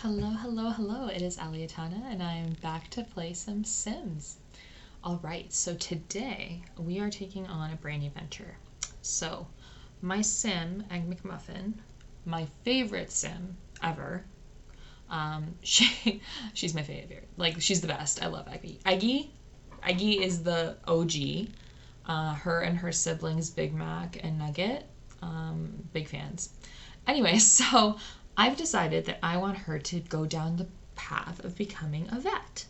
Hello, hello, hello. It is Aliatana, and I am back to play some Sims. All right, so today we are taking on a brand new venture. So, my Sim, Egg McMuffin, my favorite Sim ever. She's my favorite. Like, she's the best. I love Eggy. Eggy is the OG. Her and her siblings, Big Mac and Nugget, big fans. Anyway, so I've decided that I want her to go down the path of becoming a vet.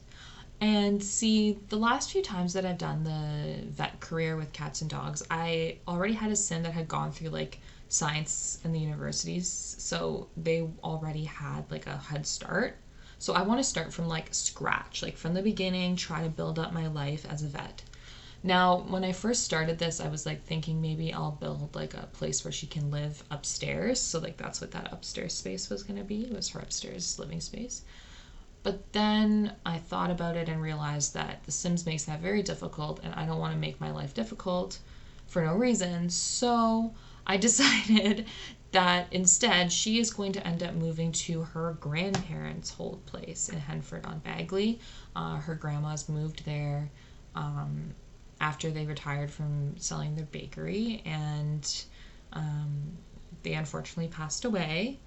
And see, the last few times that I've done the vet career with cats and dogs, I already had a sim that had gone through like science in the universities, so they already had like a head start. So I want to start from like scratch, like from the beginning, try to build up my life as a vet. Now, when I first started this, I was like thinking maybe I'll build like a place where she can live upstairs. So like that's what that upstairs space was going to be, was her upstairs living space. But then I thought about it and realized that The Sims makes that very difficult, and I don't want to make my life difficult for no reason. So I decided that instead she is going to end up moving to her grandparents' old place in Henford on Bagley. Her grandma's moved there after they retired from selling their bakery, and they unfortunately passed away.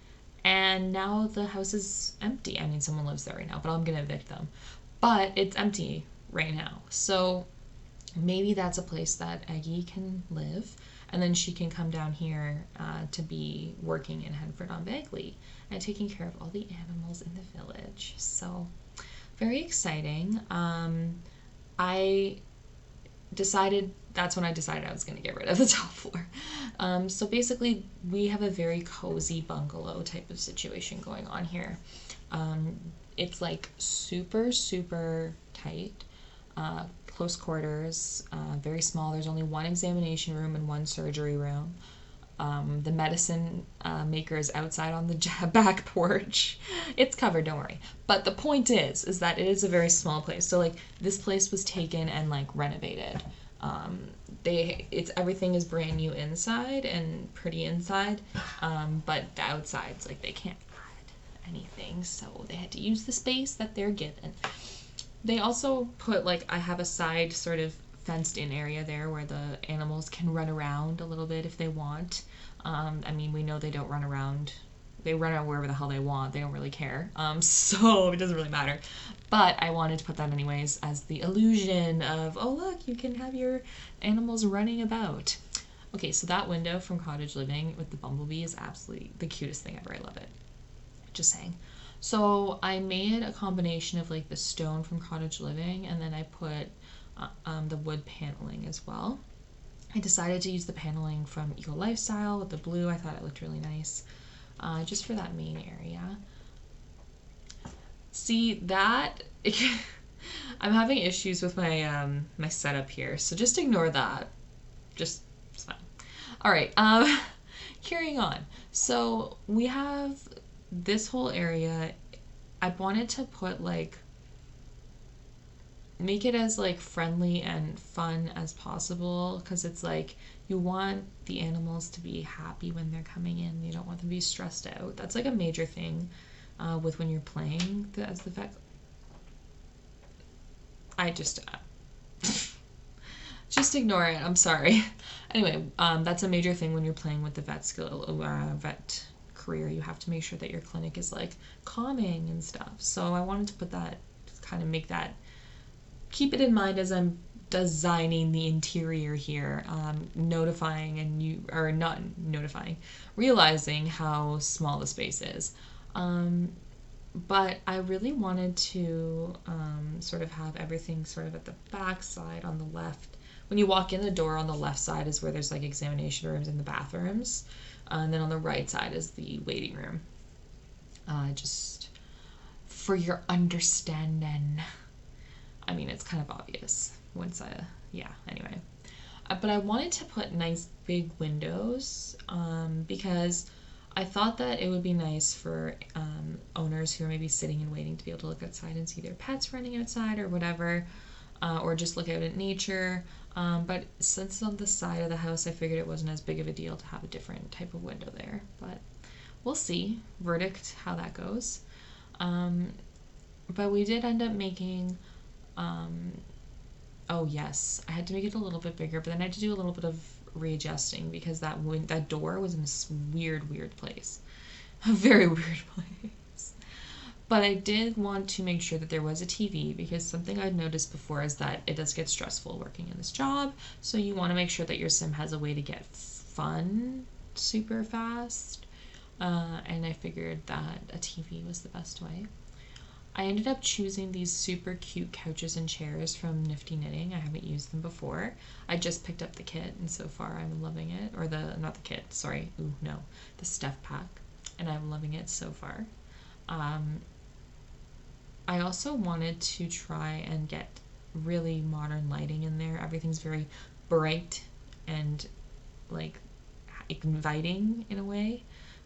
And now the house is empty. I mean, someone lives there right now, but I'm going to evict them. But it's empty right now. So maybe that's a place that Eggy can live. And then she can come down here to be working in Henford on Bagley and taking care of all the animals in the village. So, very exciting. I decided that's when I decided I was going to get rid of the top floor. So basically, we have a very cozy bungalow type of situation going on here. It's like super, super tight, close quarters, very small. There's only one examination room and one surgery room. The medicine maker is outside on the back porch. It's covered, don't worry. But the point is that it is a very small place. So like this place was taken and like renovated. It's everything is brand new inside and pretty inside, but the outside's like they can't add anything, so they had to use the space that they're given. They also put like I have a side sort of fenced in area there where the animals can run around a little bit if they want. I mean, we know they don't run around. They run out wherever the hell they want. They don't really care. So it doesn't really matter. But I wanted to put that anyways as the illusion of, oh, look, you can have your animals running about. Okay, so that window from Cottage Living with the bumblebee is absolutely the cutest thing ever. I love it. Just saying. So I made a combination of like the stone from Cottage Living, and then I put the wood paneling as well. I decided to use the paneling from Eco Lifestyle with the blue. I thought it looked really nice, just for that main area. See that? I'm having issues with my my setup here, so just ignore that. Just it's fine. All right. Carrying on. So we have this whole area. I wanted to put like make it as like friendly and fun as possible, because it's like you want the animals to be happy when they're coming in. You don't want them to be stressed out. That's like a major thing with when you're playing as the vet. I just ignore it. I'm sorry. Anyway, that's a major thing when you're playing with the vet career. You have to make sure that your clinic is like calming and stuff. So I wanted to put that, kind of make that, keep it in mind as I'm designing the interior here, notifying and you or not notifying, realizing how small the space is. But I really wanted to sort of have everything sort of at the back side on the left. When you walk in the door, on the left side is where there's like examination rooms and the bathrooms, and then on the right side is the waiting room. Just for your understanding. I mean, it's kind of obvious once yeah, anyway. But I wanted to put nice big windows because I thought that it would be nice for owners who are maybe sitting and waiting to be able to look outside and see their pets running outside or whatever, or just look out at nature. But since it's on the side of the house, I figured it wasn't as big of a deal to have a different type of window there. But we'll see. Verdict how that goes. Um, but we did end up making, oh yes, I had to make it a little bit bigger, but then I had to do a little bit of readjusting because that door was in this weird place. A very weird place. But I did want to make sure that there was a TV because something I'd noticed before is that it does get stressful working in this job. So you want to make sure that your sim has a way to get fun super fast. And I figured that a TV was the best way. I ended up choosing these super cute couches and chairs from Nifty Knitting. I haven't used them before. I just picked up the kit and so far I'm loving it. Or not the kit, sorry. Ooh, no. The stuff pack. And I'm loving it so far. I also wanted to try and get really modern lighting in there. Everything's very bright and like inviting in a way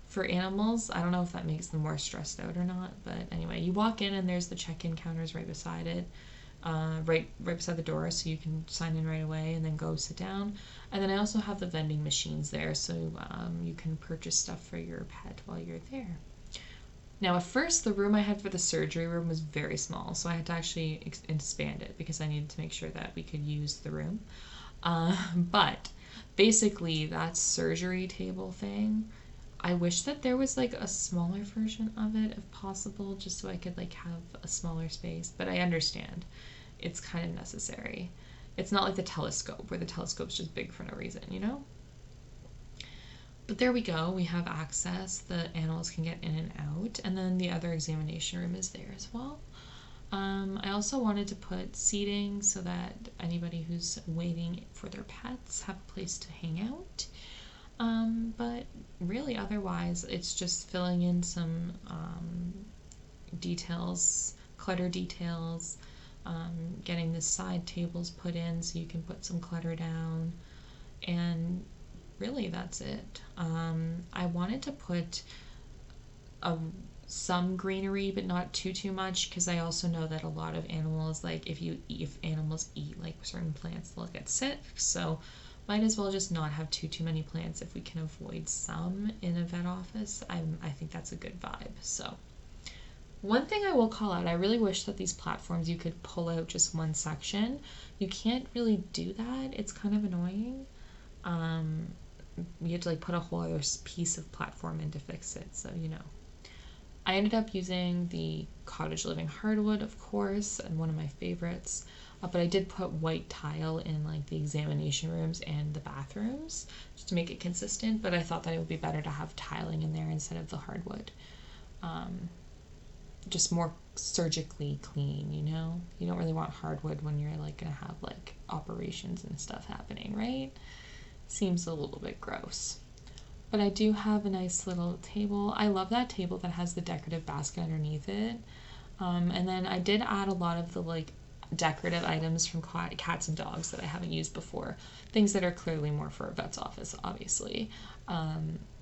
for animals. I don't know if that makes them more stressed out or not, but anyway, you walk in and there's the check-in counters right beside it, right beside the door, so you can sign in right away and then go sit down. And then I also have the vending machines there, so you can purchase stuff for your pet while you're there. Now, at first, the room I had for the surgery room was very small, so I had to actually expand it because I needed to make sure that we could use the room. But basically, that surgery table thing, I wish that there was like a smaller version of it if possible, just so I could like have a smaller space. But I understand it's kind of necessary. It's not like the telescope, where the telescope's just big for no reason, you know? But there we go, we have access, the animals can get in and out, and then the other examination room is there as well. I also wanted to put seating so that anybody who's waiting for their pets have a place to hang out. But really otherwise, it's just filling in some details, clutter details, getting the side tables put in so you can put some clutter down, and really that's it. I wanted to put some greenery, but not too much, because I also know that a lot of animals, like if animals eat like certain plants, they'll get sick. So might as well just not have too many plants if we can avoid some in a vet office. I think that's a good vibe. So one thing I will call out, I really wish that these platforms you could pull out just one section. You can't really do that. It's kind of annoying. You have to like put a whole other piece of platform in to fix it, so you know. I ended up using the cottage living hardwood, of course, and one of my favorites, but I did put white tile in like the examination rooms and the bathrooms just to make it consistent, but I thought that it would be better to have tiling in there instead of the hardwood. Just more surgically clean, you know? You don't really want hardwood when you're like gonna have like operations and stuff happening, right? Seems a little bit gross. But I do have a nice little table. I love that table that has the decorative basket underneath it. And then I did add a lot of the like decorative items from cats and dogs that I haven't used before. Things that are clearly more for a vet's office, obviously.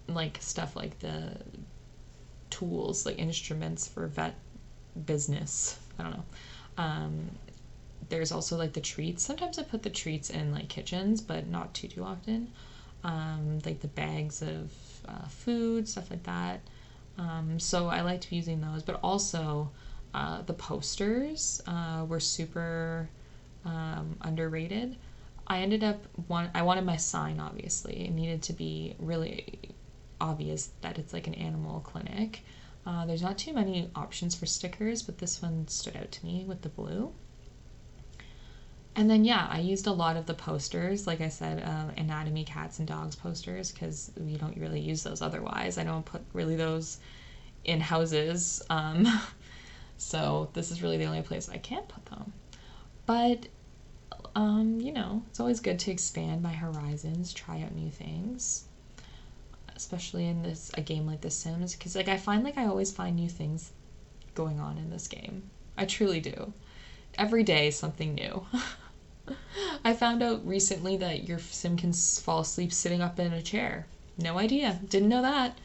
Like stuff like the tools, like instruments for vet business. I don't know. There's also like the treats. Sometimes I put the treats in like kitchens, but not too often. Like the bags of food, stuff like that. So I liked using those, but also the posters were super underrated. I ended up I wanted my sign, obviously. It needed to be really obvious that it's like an animal clinic. There's not too many options for stickers, but this one stood out to me with the blue. And then, yeah, I used a lot of the posters, like I said, anatomy cats and dogs posters, because we don't really use those otherwise. I don't put really those in houses. So this is really the only place I can put them. But, you know, it's always good to expand my horizons, try out new things, especially in a game like The Sims, because like I find like I always find new things going on in this game. I truly do. Every day something new. I found out recently that your sim can fall asleep sitting up in a chair. No idea. Didn't know that.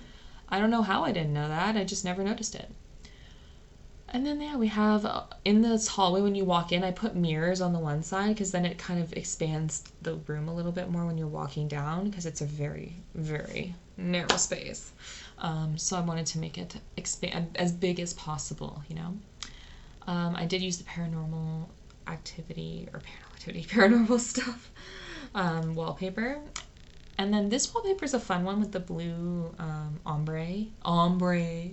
I don't know how I didn't know that. I just never noticed it. And then, yeah, we have in this hallway when you walk in, I put mirrors on the one side because then it kind of expands the room a little bit more when you're walking down because it's a very, very narrow space. So I wanted to make it expand as big as possible, you know. I did use the paranormal activity or paranormal activity, paranormal stuff wallpaper. And then this wallpaper is a fun one with the blue ombre. Ombre.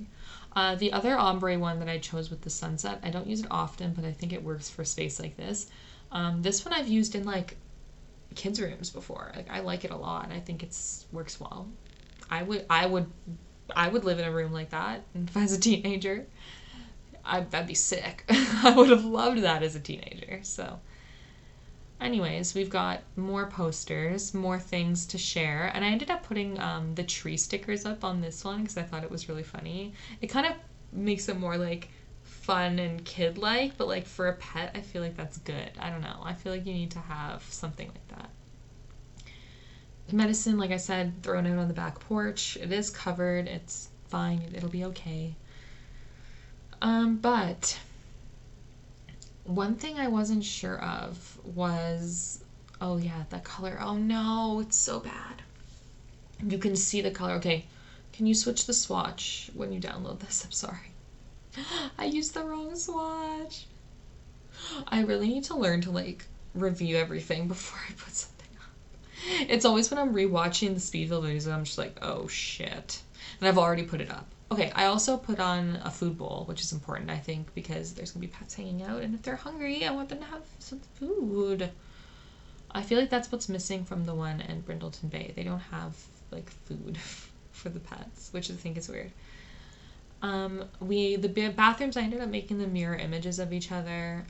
The other ombre one that I chose with the sunset, I don't use it often, but I think it works for space like this. This one I've used in like kids' rooms before. Like I like it a lot. I think it's works well. I would live in a room like that if I was a teenager. That'd be sick. I would have loved that as a teenager. So, anyways, we've got more posters, more things to share, and I ended up putting the tree stickers up on this one because I thought it was really funny. It kind of makes it more like fun and kid-like, but like for a pet, I feel like that's good. I don't know. I feel like you need to have something like that. Medicine, like I said, thrown out on the back porch. It is covered. It's fine. It'll be okay. But one thing I wasn't sure of was, oh yeah, that color. Oh no, it's so bad. You can see the color. Okay, can you switch the swatch when you download this? I'm sorry. I used the wrong swatch. I really need to learn to like review everything before I put something up. It's always when I'm rewatching the Speedville videos and I'm just like, oh shit. And I've already put it up. Okay, I also put on a food bowl, which is important, I think, because there's going to be pets hanging out, and if they're hungry, I want them to have some food. I feel like that's what's missing from the one in Brindleton Bay. They don't have, like, food for the pets, which I think is weird. The bathrooms, I ended up making the mirror images of each other.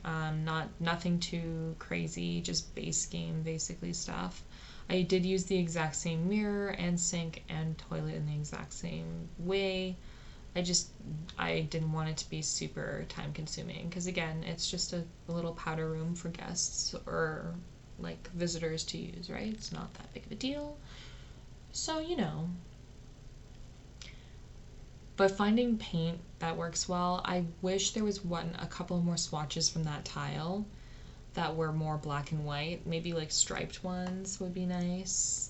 Nothing too crazy, just base game, basically, stuff. I did use the exact same mirror and sink and toilet in the exact same way. I didn't want it to be super time consuming because again, it's just a little powder room for guests or like visitors to use, right? It's not that big of a deal. So, you know. But finding paint that works well, I wish there was a couple more swatches from that tile that were more black and white. Maybe like striped ones would be nice.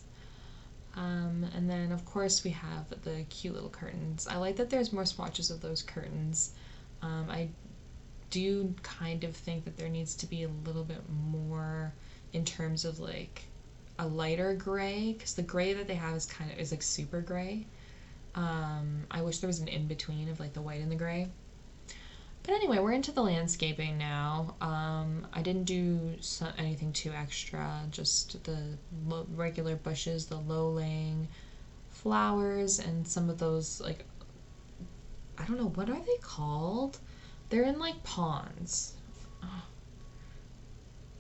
And then of course we have the cute little curtains. I like that there's more swatches of those curtains. I do kind of think that there needs to be a little bit more in terms of like a lighter gray, because the gray that they have is like super gray. I wish there was an in-between of like the white and the gray. But anyway, we're into the landscaping now. I didn't do anything too extra, just the regular bushes, the low-laying flowers, and some of those, like, I don't know, what are they called? They're in, like, ponds. Oh.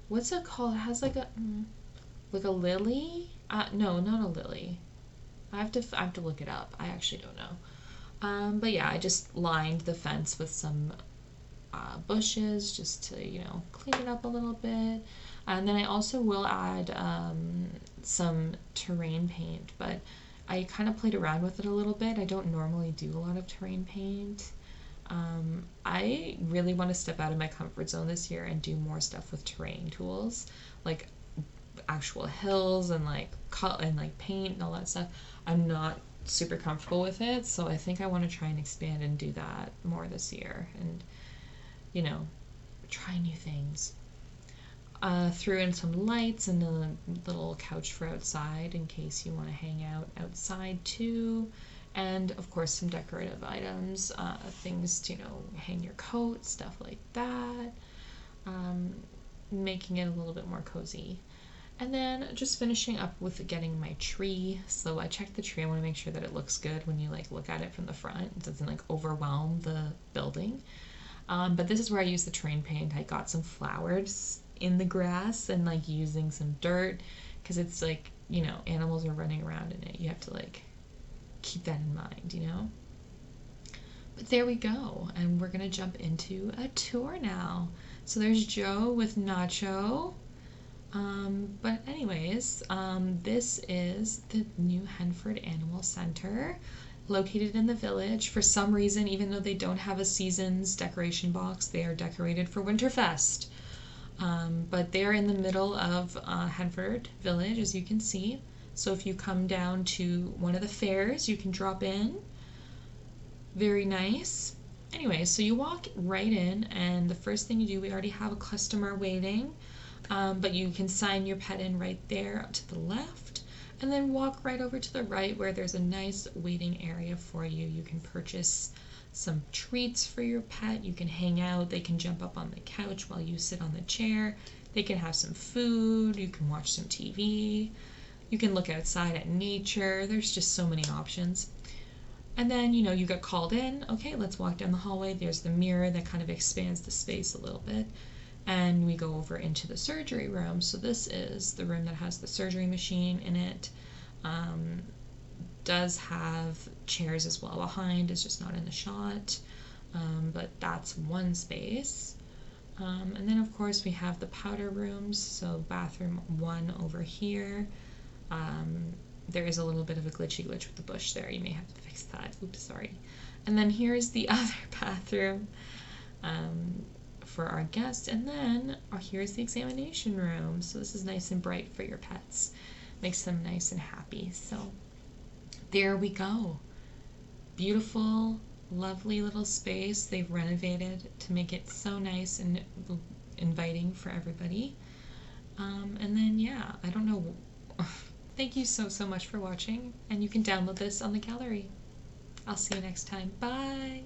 What's it called? It has, like a lily? No, not a lily. I have to look it up. I actually don't know. But yeah, I just lined the fence with some bushes just to, clean it up a little bit. And then I also will add some terrain paint, but I kind of played around with it a little bit. I don't normally do a lot of terrain paint. I really want to step out of my comfort zone this year and do more stuff with terrain tools, like actual hills and like paint and all that stuff. I'm not super comfortable with it, so I think I want to try and expand and do that more this year and try new things. Threw in some lights and a little couch for outside in case you want to hang out outside too, and of course some decorative items, things to hang your coat, stuff like that, making it a little bit more cozy. And then just finishing up with getting my tree. So I checked the tree. I want to make sure that it looks good when you look at it from the front. It doesn't overwhelm the building. But this is where I use the terrain paint. I got some flowers in the grass and using some dirt because it's animals are running around in it. You have to keep that in mind. But there we go. And we're going to jump into a tour now. So there's Joe with Nacho. But anyways, this is the new Henford Animal Center located in the village. For some reason, even though they don't have a seasons decoration box, they are decorated for Winterfest. But they're in the middle of Henford Village, as you can see. So if you come down to one of the fairs, you can drop in. Very nice. Anyway, so you walk right in, and the first thing you do, we already have a customer waiting, but you can sign your pet in right there up to the left, and then walk right over to the right where there's a nice waiting area for you. You can purchase some treats for your pet. You can hang out. They can jump up on the couch while you sit on the chair. They can have some food. You can watch some TV. You can look outside at nature. There's just so many options. And then, you get called in. Okay, let's walk down the hallway. There's the mirror that kind of expands the space a little bit. And we go over into the surgery room. So this is the room that has the surgery machine in it. Does have chairs as well behind. It's just not in the shot. But that's one space. And then, of course, we have the powder rooms. So bathroom 1 over here. There is a little bit of a glitch with the bush there. You may have to fix that. Oops, sorry. And then here's the other bathroom for our guest. And then here's the examination room. So this is nice and bright for your pets. Makes them nice and happy. So there we go. Beautiful, lovely little space. They've renovated to make it so nice and inviting for everybody. And then, yeah, I don't know. Thank you so much for watching, and you can download this on the gallery. I'll see you next time. Bye!